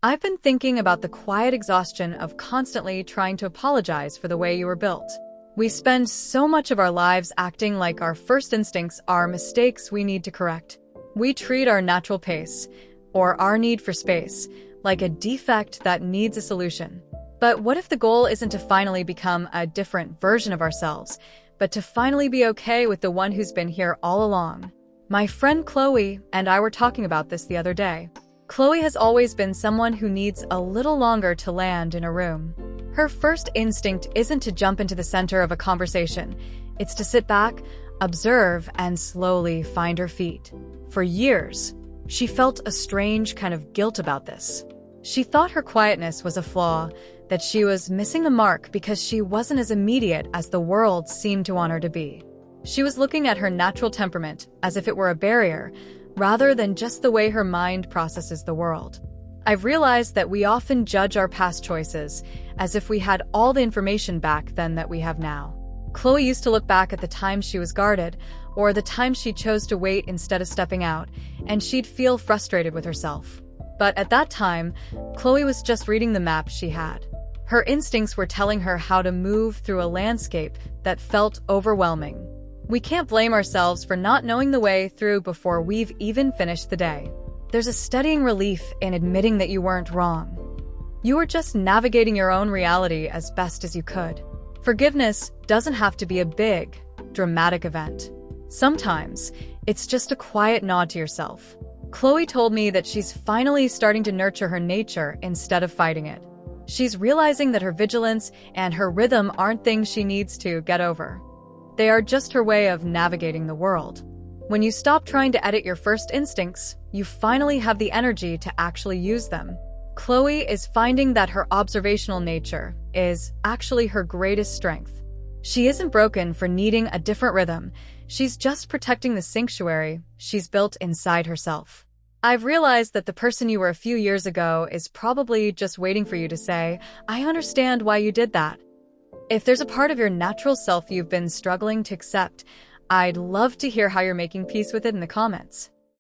I've been thinking about the quiet exhaustion of constantly trying to apologize for the way you were built. We spend so much of our lives acting like our first instincts are mistakes we need to correct. We treat our natural pace, or our need for space, like a defect that needs a solution. But what if the goal isn't to finally become a different version of ourselves, but to finally be okay with the one who's been here all along? My friend Chloe and I were talking about this the other day. Chloe has always been someone who needs a little longer to land in a room. Her first instinct isn't to jump into the center of a conversation. It's to sit back, observe, and slowly find her feet. For years, she felt a strange kind of guilt about this. She thought her quietness was a flaw, that she was missing the mark because she wasn't as immediate as the world seemed to want her to be. She was looking at her natural temperament as if it were a barrier, rather than just the way her mind processes the world. I've realized that we often judge our past choices as if we had all the information back then that we have now. Chloe used to look back at the times she was guarded, or the times she chose to wait instead of stepping out, and she'd feel frustrated with herself. But at that time, Chloe was just reading the map she had. Her instincts were telling her how to move through a landscape that felt overwhelming. We can't blame ourselves for not knowing the way through before we've even finished the day. There's a steadying relief in admitting that you weren't wrong. You were just navigating your own reality as best as you could. Forgiveness doesn't have to be a big, dramatic event. Sometimes, it's just a quiet nod to yourself. Chloe told me that she's finally starting to nurture her nature instead of fighting it. She's realizing that her vigilance and her rhythm aren't things she needs to get over. They are just her way of navigating the world. When you stop trying to edit your first instincts, you finally have the energy to actually use them. Chloe is finding that her observational nature is actually her greatest strength. She isn't broken for needing a different rhythm. She's just protecting the sanctuary she's built inside herself. I've realized that the person you were a few years ago is probably just waiting for you to say, "I understand why you did that." If there's a part of your natural self you've been struggling to accept, I'd love to hear how you're making peace with it in the comments.